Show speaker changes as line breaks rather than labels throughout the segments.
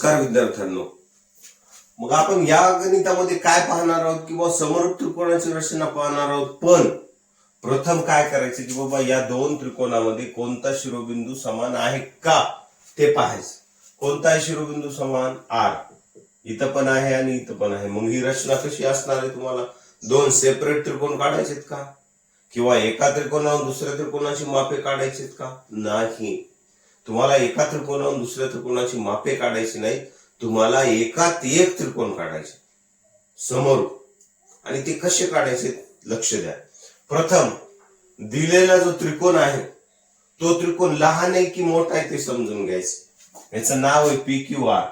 नमस्कार विद्यार्थ्यांनो. मग आपण या गणितामध्ये काय पाहणार आहोत किंवा समरूप त्रिकोणाची रचना पाहणार आहोत. पण प्रथम काय करायचं की बाबा या दोन त्रिकोणामध्ये कोणता शिरोबिंदू समान आहे का ते पाहायचं. कोणता आहे शिरोबिंदू समान? आर. इथं पण आहे आणि इथं पण आहे. मग ही रचना कशी असणार आहे? तुम्हाला दोन सेपरेट त्रिकोण काढायचेत का किंवा एका त्रिकोणावरून दुसऱ्या त्रिकोणाची मापे काढायचेत का? नाही. तुम्हाला एका त्रिकोणावरून दुसऱ्या त्रिकोणाची मापे काढायची नाही. तुम्हाला एकात एक त्रिकोण काढायचे समोरून. आणि ते कसे काढायचे लक्ष द्या. प्रथम दिलेला जो त्रिकोण आहे तो त्रिकोण लहान आहे की मोठा आहे ते समजून घ्यायचं. याचं नाव आहे पी क्यू आर.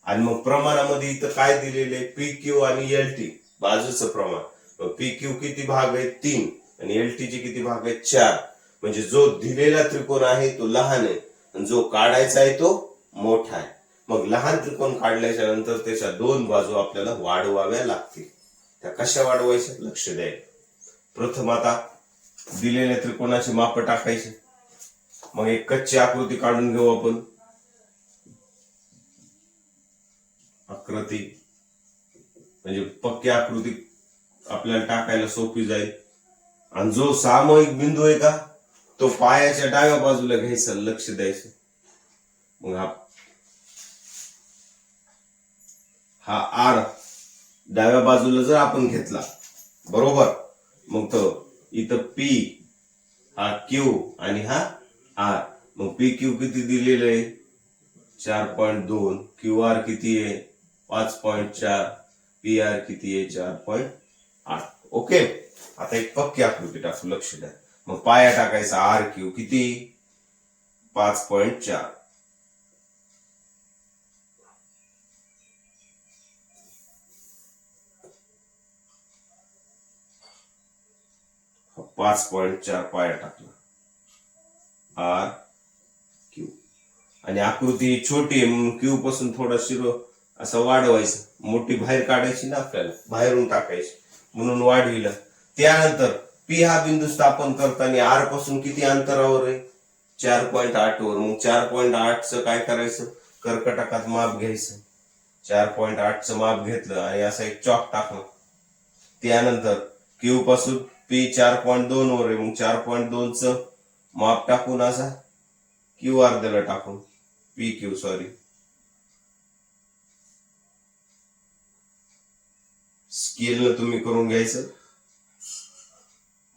आणि मग प्रमाणामध्ये इथं काय दिलेले? पी क्यू आणि एल टी बाजूचं प्रमाण. पी क्यू किती भाग आहेत? 3. आणि एल टी चे किती भाग आहेत? 4. म्हणजे जो दिलेला त्रिकोण आहे तो लहान आहे आणि जो काढायचा आहे तो मोठा आहे. मग लहान त्रिकोण काढल्याच्या नंतर त्याच्या दोन बाजू आपल्याला वाढवाव्या लागतील. त्या कशा वाढवायच्या लक्ष द्यायचं. प्रथम आता दिलेल्या त्रिकोणाची माप टाकायची. मग एक कच्ची आकृती काढून घेऊ आपण. आकृती म्हणजे पक्की आकृती आपल्याला टाकायला सोपी जाईल. आणि जो सामायिक बिंदू आहे का तो पायाच्या डाव्या बाजूला घ्यायचा. लक्ष द्यायचं. मग हा आर डाव्या बाजूला जर आपण घेतला बरोबर, मग तो इथं पी हा क्यू आणि हा आर. मग पी क्यू किती दिलेलं आहे? 4.2. क्यू आर किती आहे? 5.4. पी आर किती आहे? 4.8. ओके. आता एक पक्की आकृती टाकू. लक्ष द्या. मग पाया टाकायचा आर क्यू किती? 5.4. पाया टाकला आर क्यू. आणि आकृती छोटी आहे म्हणून क्यू पासून थोडा शिरो असं वाढवायचं. मोठी बाहेर काढायची ना आपल्याला, बाहेरून टाकायची म्हणून वाढविलं. त्यानंतर पी हा बिंदू स्थापन करताना आर पासून किती अंतरावर आहे? 4.8 वर. मग 4.8 च काय करायचं? कर्कटकात माप घ्यायचं. 4.8 च माप घेतलं आणि असा एक चॉक टाकला. त्यानंतर क्यू पासून पी 4.2 वर आहे. मग 4.2 च माप टाकून असा क्यू आर दिला टाकून. पी क्यू सॉरी स्केल तुम्ही करून घ्यायचं.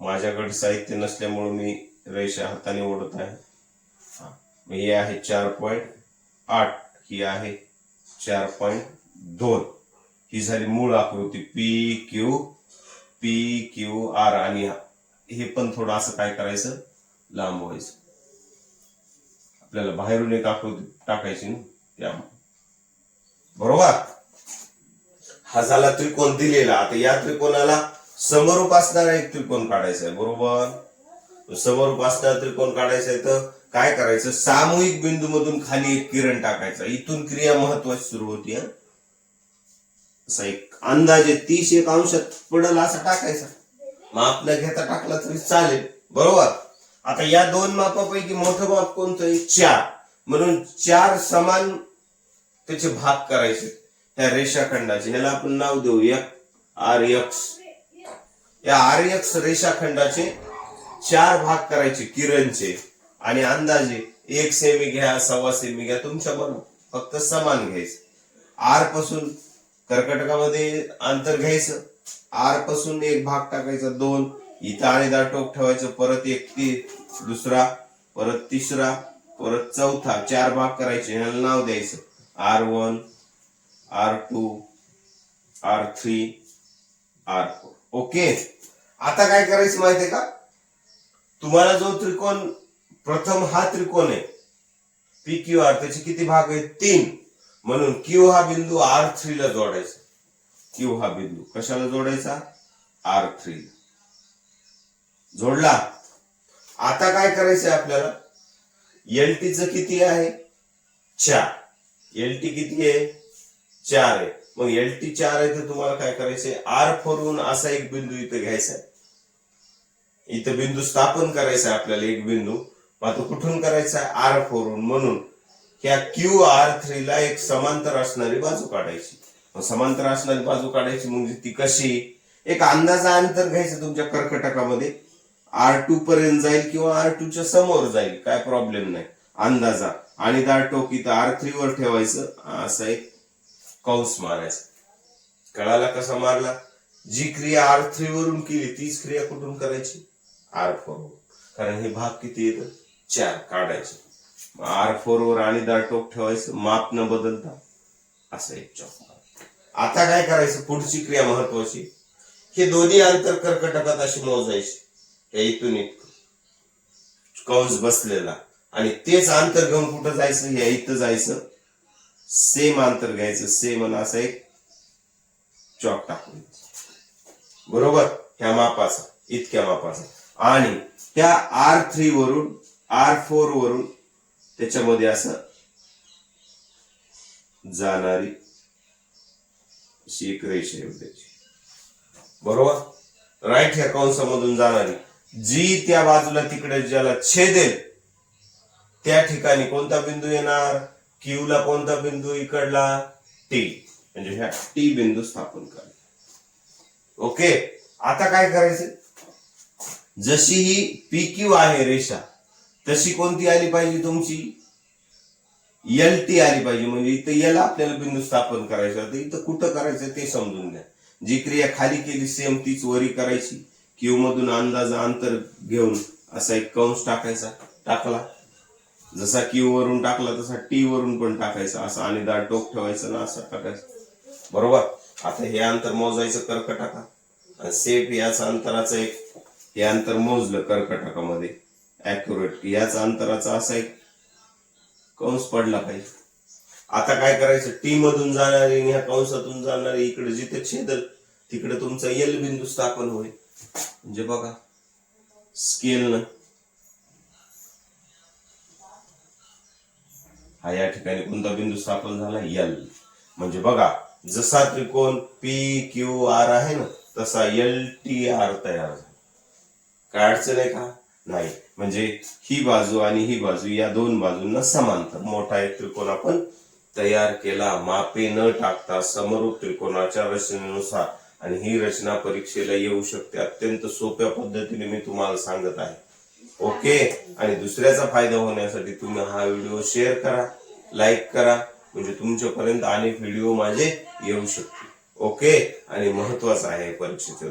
माझ्याकडे साहित्य नसल्यामुळे मी रेषा हाताने ओढत आहे. हे आहे 4.8. ही आहे 4.2. ही झाली मूळ आकृती पी क्यू आर. आणि हे पण थोडं असं काय करायचं? लांब व्हायचं. आपल्याला बाहेरून एक आकृती टाकायची ना त्या बरोबर. हा झाला त्रिकोण दिलेला. आता या त्रिकोणाला समरूप असणारा एक त्रिकोण काढायचा आहे बरोबर. समरूप असणारा त्रिकोण काढायचा आहे तर काय करायचं? सामूहिक बिंदू मधून खाली एक किरण टाकायचा. इथून क्रिया महत्वाची सुरू होती. असा एक अंदाजे 30 अंशात पडल असं टाकायचा. माप न घेता टाकला तरी चालेल बरोबर. आता या दोन मापापैकी मोठं माप कोणतं आहे? 4. म्हणून 4 समान त्याचे भाग करायचे त्या रेषाखंडाचे. ह्याला आपण नाव देऊ आर एक्स. या आर एक्स रेषाखंडाचे 4 भाग करायचे किरणचे. आणि अंदाजे 1 सेमी घ्या, 1.25 सेमी घ्या, तुमच्या मनात फक्त समान घ्यायचं. आर पासून कर्कटकामध्ये अंतर घ्यायचं. आर पासून एक भाग टाकायचा 2. इथं आणि टोक ठेवायचं. परत एक दुसरा, परत तिसरा, परत चौथा. 4 भाग करायचे. ह्याला नाव द्यायचं R1, R2, R3, R4. Okay. आता काय करायचं माहितीये का? तुम्हाला जो त्रिकोण प्रथम हा त्रिकोण आहे पी क्यू आर, त्याचे किती भाग आहेत? 3. म्हणून क्यू हा बिंदू R3 ला जोडायचा. क्यू हा बिंदू कशाला जोडायचा? R3 ला जोडला. आता काय करायचंय आपल्याला? एलटी च किती आहे? 4. एलटी किती आहे? 4 आहे. मग एलटी 4 आहे तर तुम्हाला काय करायचंय? R4 वरून असा एक बिंदू इथं घ्यायचा. इथं बिंदू स्थापन करायचा आपल्याला एक बिंदू. मग तो कुठून करायचा? R4 वरून. म्हणून ह्या QR3 ला एक समांतर असणारी बाजू काढायची. समांतर असणारी बाजू काढायची म्हणजे ती कशी, एक अंदाजा अंतर घ्यायचं तुमच्या कर्कटकामध्ये, R2 पर्यंत जाईल किंवा R2 च्या समोर जाईल, काय प्रॉब्लेम नाही, अंदाजा. आणि दार टोक इथं R3 वर ठेवायचं, असा एक कंस मारायचा. कळाला कसा मारला? जी क्रिया R3 वरून केली तीच क्रिया कुठून करायची? R4 वर. कारण हे भाग किती येतं? 4 काढायचे. R4 वर आणि दार टोक ठेवायचं, माप न बदलता असं एक चौक. आता काय करायचं? पुढची क्रिया महत्वाची. हे दोन्ही अंतर कर्कटकात अशी मोजायची, हे इथून इथं कंस बसलेला, आणि तेच अंतर घेऊन कुठं जायचं? हे इथं जायचं, सेम अंतर घ्यायचं, सेम आणि असं एक चॉक टाकून, बरोबर, ह्या मापाचा, इतक्या मापाचा. आणि त्या R3 वरून R4 वरून त्याच्यामध्ये असं जाणारी अशी एक रेषा येऊ द्यायची, बरोबर, राईट. ह्या कंसामधून जाणारी जी त्या बाजूला तिकडे ज्याला छेदेल त्या ठिकाणी कोणता बिंदू येणार? Q ला कोणता बिंदू? इकडला T, म्हणजे ह्या T बिंदू स्थापन करा. ओके. आता काय करायचं? जशी ही PQ आहे रेषा, तशी कोणती आली पाहिजे तुमची? LT आली पाहिजे. म्हणजे इथं L आपल्याला बिंदू स्थापन करायचा, तर इथं कुठं करायचं ते समजून घ्या. जी क्रिया खाली केली सेम तीच वरी करायची. Q मधून अंदाजा अंतर घेऊन असा एक कंस टाकायचा, टाकला, जसा Q वरून टाकला तसा T वरून पण टाकायचा, असा आणि दार टोक ठेवायचं ना असं टाकायचं, बरोबर. आता हे अंतर मोजायचं कर्कटकात, आणि सेफ याच अंतराचं एक, हे अंतर मोजलं कर्कटकामध्ये ऍक्युरेट, याच अंतराचा असा एक कंस पडला पाहिजे. आता काय करायचं? T मधून जाणारी ह्या कंसातून जाणारी इकडे जिथे छेदल तिकडे तुमचा L बिंदू स्थापन होईल. म्हणजे बघा स्केल हा या ठिकाणी कोणता बिंदू स्थापन झाला? L. म्हणजे बघा जसा त्रिकोण PQR आहे ना, तसा LTR तयार झाला. काय अडचण आहे का? नाही. म्हणजे ही बाजू आणि ही बाजू या दोन बाजूंना समांतर मोठा एक त्रिकोण आपण तयार केला, मापे न टाकता समरूप त्रिकोणाच्या रचनेनुसार. आणि ही रचना परीक्षेला येऊ शकते, अत्यंत सोप्या पद्धतीने मी तुम्हाला सांगत आहे. ओके. आणि दुसऱ्याचा फायदा होण्यासाठी तुम्ही हा व्हिडिओ शेअर करा, लाईक करा, म्हणजे तुमच्यापर्यंत अनेक व्हिडिओ माझे येऊ शकतील. ओके. आणि महत्वाचं आहे परीक्षेचं